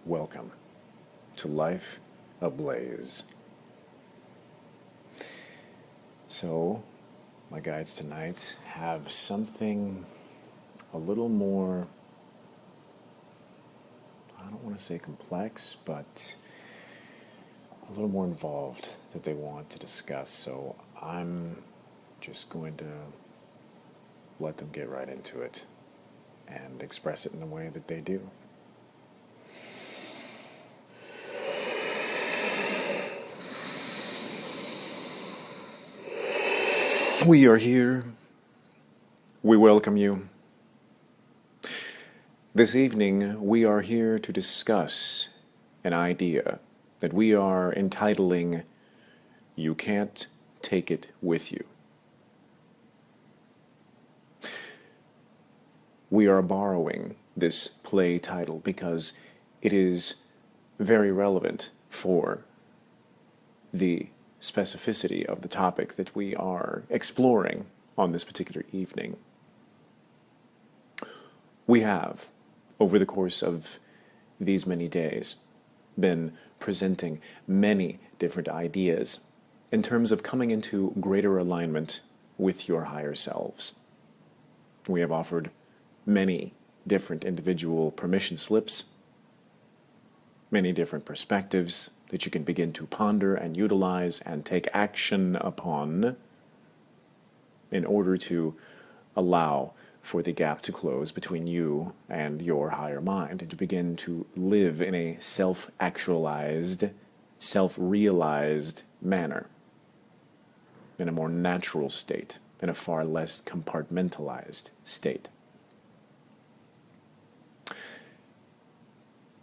Welcome to Life Ablaze. So, my guides tonight have something a little more, I don't want to say complex, but a little more involved that they want to discuss. So, I'm just going to let them get right into it and express it in the way that they do. We are here. We welcome you. This evening, we are here to discuss an idea that we are entitling You Can't Take It With You. We are borrowing this play title because it is very relevant for the specificity of the topic that we are exploring on this particular evening. We have, over the course of these many days, been presenting many different ideas in terms of coming into greater alignment with your higher selves. We have offered many different individual permission slips, many different perspectives that you can begin to ponder and utilize and take action upon in order to allow for the gap to close between you and your higher mind and to begin to live in a self-actualized, self-realized manner, in a more natural state, in a far less compartmentalized state.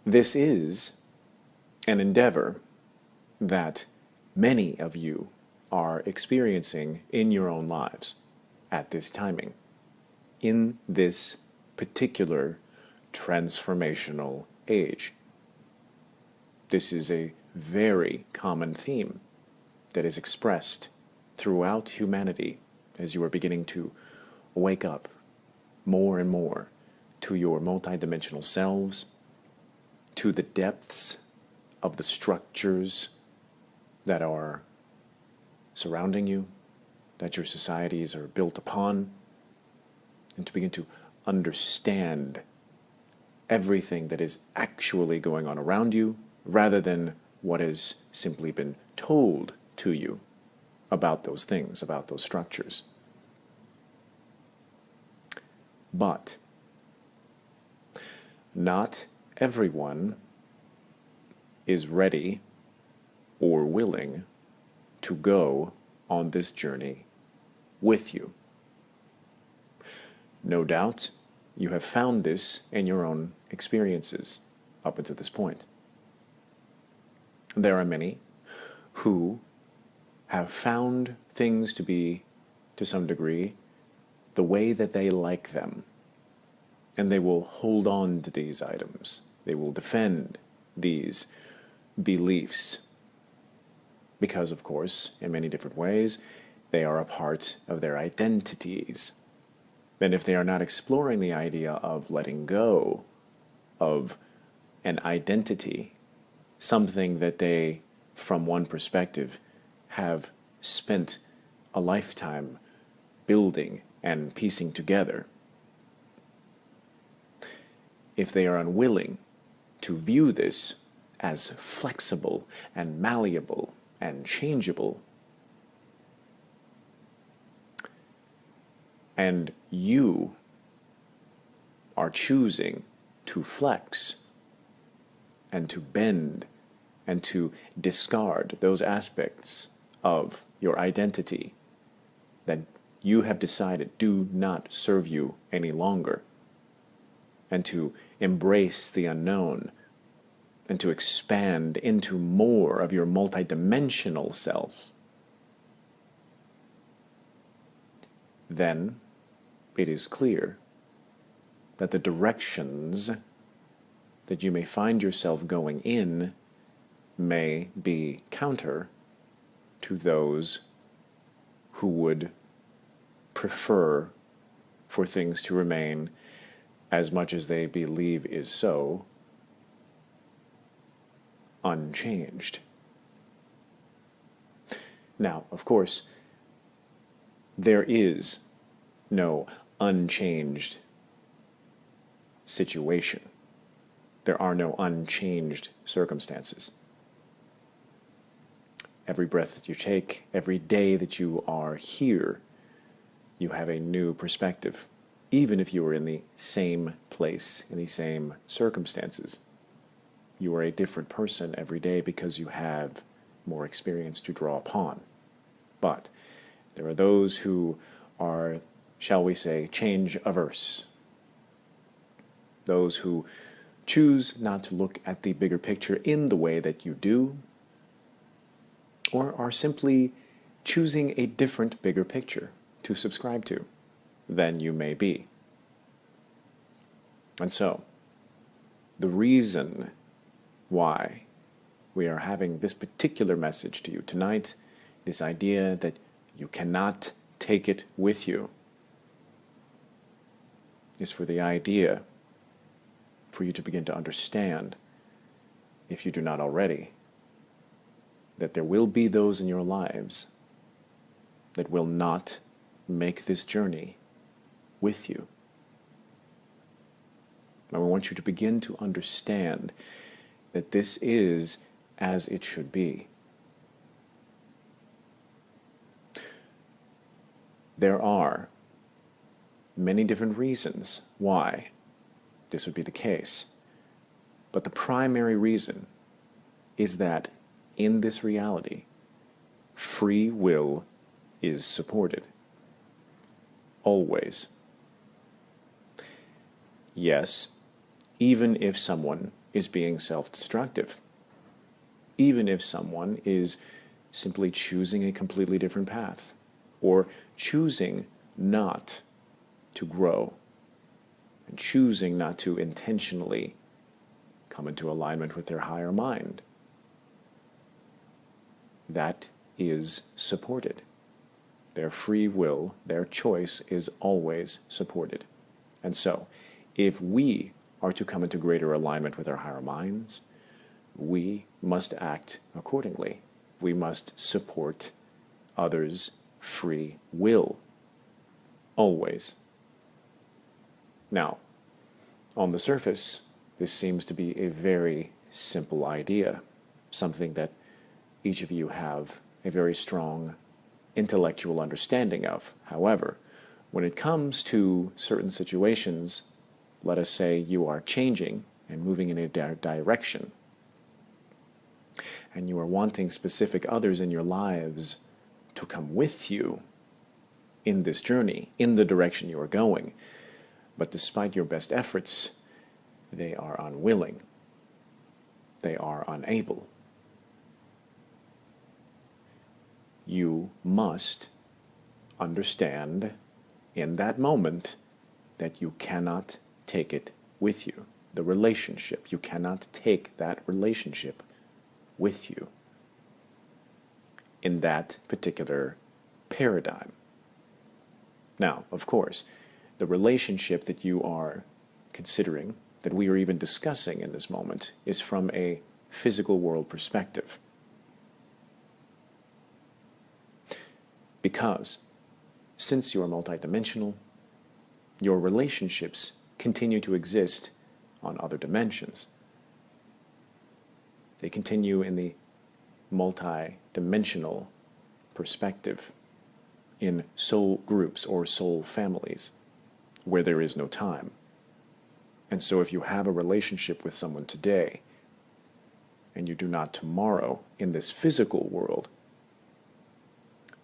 This is an endeavor that many of you are experiencing in your own lives at this timing, in this particular transformational age. This is a very common theme that is expressed throughout humanity as you are beginning to wake up more and more to your multidimensional selves, to the depths of the structures that are surrounding you, that your societies are built upon, and to begin to understand everything that is actually going on around you, rather than what has simply been told to you about those things, about those structures. But not everyone is ready or willing to go on this journey with you. No doubt you have found this in your own experiences up until this point. There are many who have found things to be, to some degree, the way that they like them. And they will hold on to these items. They will defend these beliefs. Because, of course, in many different ways, they are a part of their identities. And if they are not exploring the idea of letting go of an identity, something that they, from one perspective, have spent a lifetime building and piecing together, if they are unwilling to view this as flexible and malleable and changeable, and you are choosing to flex and to bend and to discard those aspects of your identity that you have decided do not serve you any longer, and to embrace the unknown, and to expand into more of your multidimensional self, then it is clear that the directions that you may find yourself going in may be counter to those who would prefer for things to remain as much as they believe is so, unchanged. Now, of course, there is no unchanged situation. There are no unchanged circumstances. Every breath that you take, every day that you are here, you have a new perspective, even if you are in the same place, in the same circumstances. You are a different person every day because you have more experience to draw upon. But there are those who are, shall we say, change averse. Those who choose not to look at the bigger picture in the way that you do, or are simply choosing a different bigger picture to subscribe to than you may be. And so, the reason why we are having this particular message to you tonight, this idea that you cannot take it with you, is for the idea for you to begin to understand, if you do not already, that there will be those in your lives that will not make this journey with you. And we want you to begin to understand that this is as it should be. There are many different reasons why this would be the case, but the primary reason is that in this reality, free will is supported. Always. Yes, even if someone is being self-destructive, even if someone is simply choosing a completely different path, or choosing not to grow, and choosing not to intentionally come into alignment with their higher mind. That is supported. Their free will, their choice is always supported. And so, if we are to come into greater alignment with our higher minds, we must act accordingly. We must support others' free will. Always. Now, on the surface, this seems to be a very simple idea, something that each of you have a very strong intellectual understanding of. However, when it comes to certain situations, let us say you are changing and moving in a direction, and you are wanting specific others in your lives to come with you in this journey, in the direction you are going, but despite your best efforts, they are unwilling. They are unable. You must understand in that moment that you cannot take it with you. The relationship, you cannot take that relationship with you in that particular paradigm. Now, of course, the relationship that you are considering, that we are even discussing in this moment, is from a physical world perspective. Because since you are multidimensional, your relationships continue to exist on other dimensions. They continue in the multi-dimensional perspective, in soul groups or soul families, where there is no time. And so if you have a relationship with someone today, and you do not tomorrow in this physical world,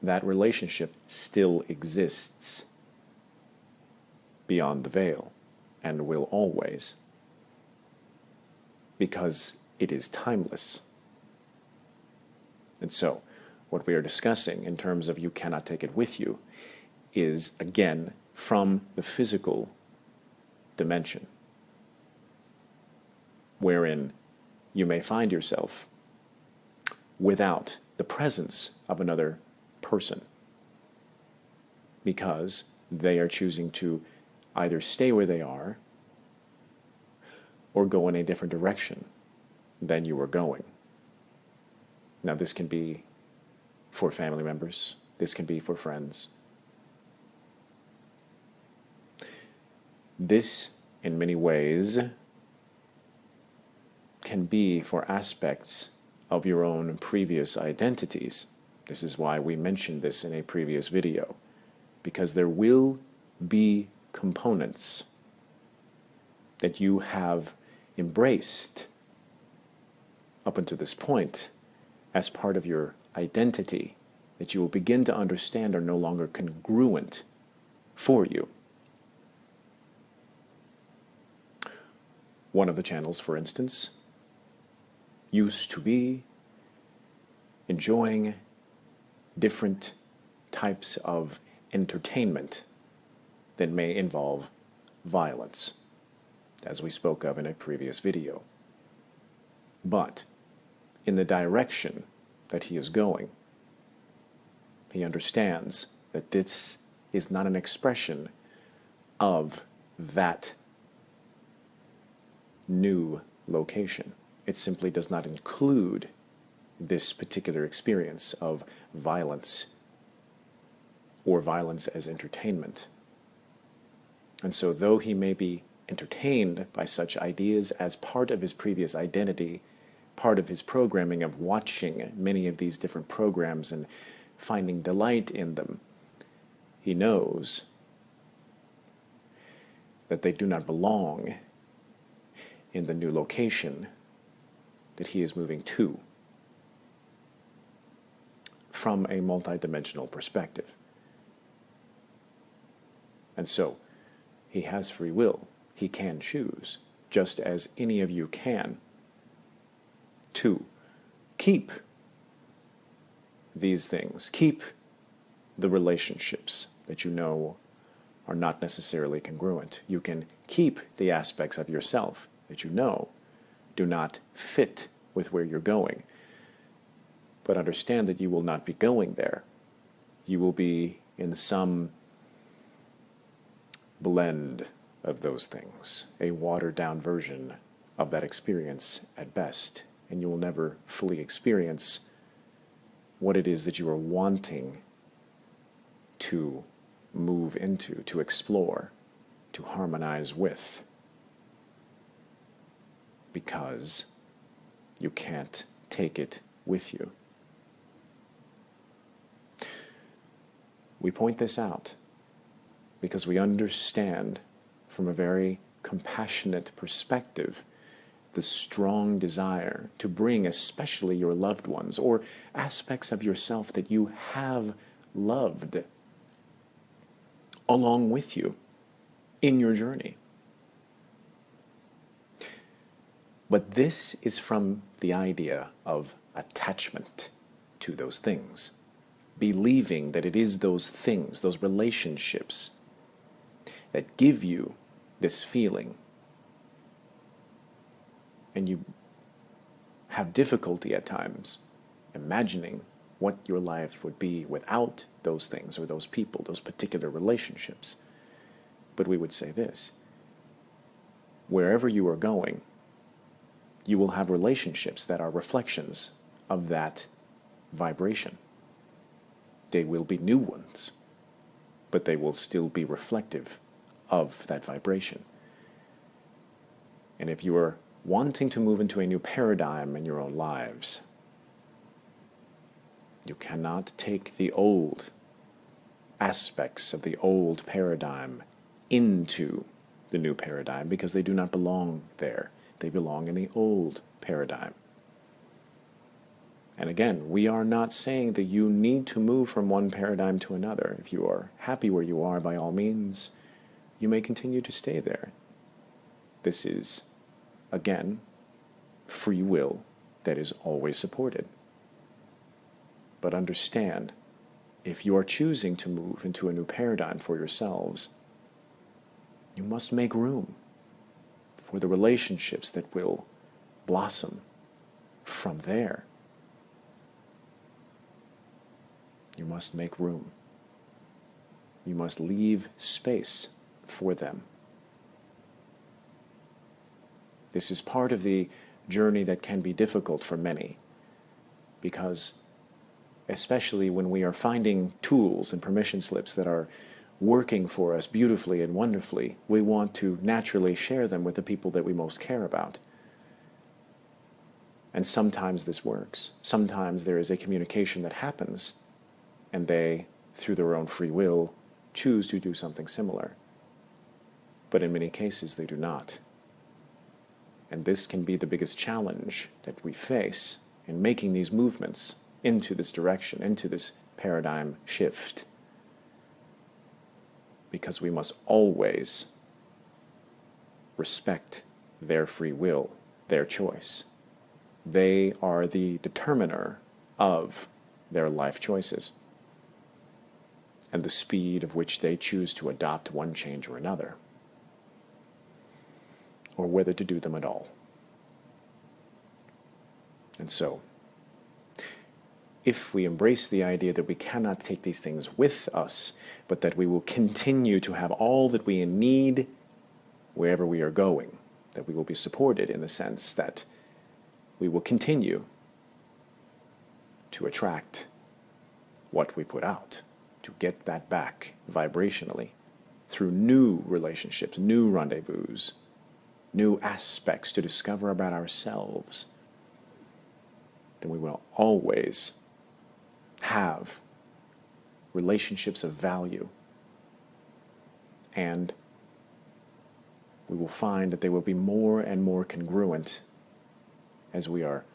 that relationship still exists beyond the veil, and will always, because it is timeless. And so, what we are discussing in terms of you cannot take it with you is, again, from the physical dimension, wherein you may find yourself without the presence of another person, because they are choosing to either stay where they are or go in a different direction than you are going. Now, this can be for family members, this can be for friends. This, in many ways, can be for aspects of your own previous identities. This is why we mentioned this in a previous video, because there will be components that you have embraced up until this point as part of your identity that you will begin to understand are no longer congruent for you. One of the channels, for instance, used to be enjoying different types of entertainment that may involve violence, as we spoke of in a previous video. But in the direction that he is going, he understands that this is not an expression of that new location. It simply does not include this particular experience of violence or violence as entertainment. And so though he may be entertained by such ideas as part of his previous identity, part of his programming of watching many of these different programs and finding delight in them, he knows that they do not belong in the new location that he is moving to from a multidimensional perspective. And so, he has free will. He can choose, just as any of you can, to keep these things, keep the relationships that you know are not necessarily congruent. You can keep the aspects of yourself that you know do not fit with where you're going. But understand that you will not be going there. You will be in some blend of those things, a watered-down version of that experience at best, and you will never fully experience what it is that you are wanting to move into, to explore, to harmonize with, because you can't take it with you. We point this out because we understand from a very compassionate perspective the strong desire to bring especially your loved ones or aspects of yourself that you have loved along with you in your journey. But this is from the idea of attachment to those things, believing that it is those things, those relationships, that give you this feeling. And you have difficulty at times imagining what your life would be without those things or those people, those particular relationships. But we would say this: wherever you are going, you will have relationships that are reflections of that vibration. They will be new ones, but they will still be reflective of that vibration. And if you are wanting to move into a new paradigm in your own lives, you cannot take the old aspects of the old paradigm into the new paradigm, because they do not belong there. They belong in the old paradigm. And again, we are not saying that you need to move from one paradigm to another. If you are happy where you are, by all means, you may continue to stay there. This is, again, free will that is always supported. But understand, if you are choosing to move into a new paradigm for yourselves, you must make room for the relationships that will blossom from there. You must make room. You must leave space for them. This is part of the journey that can be difficult for many, because especially when we are finding tools and permission slips that are working for us beautifully and wonderfully, we want to naturally share them with the people that we most care about. And sometimes this works. Sometimes there is a communication that happens, and they, through their own free will, choose to do something similar. But in many cases, they do not. And this can be the biggest challenge that we face in making these movements into this direction, into this paradigm shift. Because we must always respect their free will, their choice. They are the determiner of their life choices and the speed of which they choose to adopt one change or another, or whether to do them at all. And so, if we embrace the idea that we cannot take these things with us, but that we will continue to have all that we need wherever we are going, that we will be supported in the sense that we will continue to attract what we put out, to get that back vibrationally through new relationships, new rendezvous, new aspects to discover about ourselves, then we will always have relationships of value, and we will find that they will be more and more congruent as we are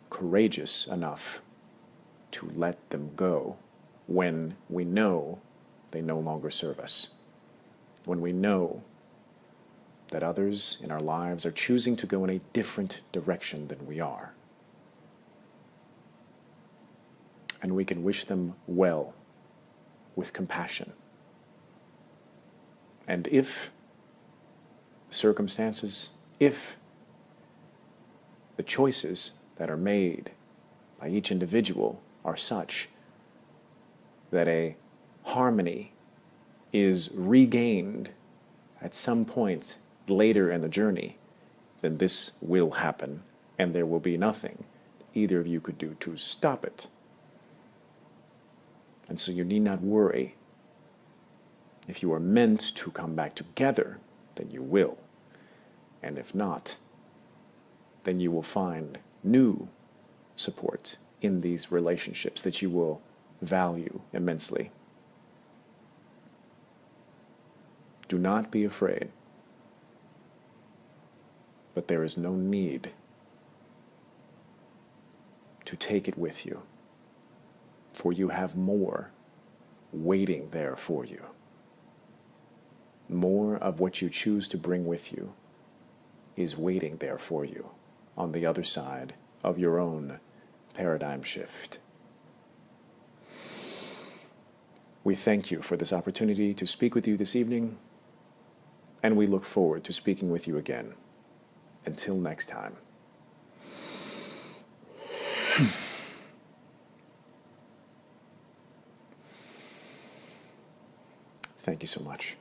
courageous enough to let them go when we know they no longer serve us, when we know that others in our lives are choosing to go in a different direction than we are. And we can wish them well with compassion. And if circumstances, if the choices that are made by each individual are such that a harmony is regained at some point later in the journey, then this will happen, and there will be nothing either of you could do to stop it. And so you need not worry. If you are meant to come back together, then you will. And if not, then you will find new support in these relationships that you will value immensely. Do not be afraid. But there is no need to take it with you, for you have more waiting there for you. More of what you choose to bring with you is waiting there for you on the other side of your own paradigm shift. We thank you for this opportunity to speak with you this evening, and we look forward to speaking with you again. Until next time. Thank you so much.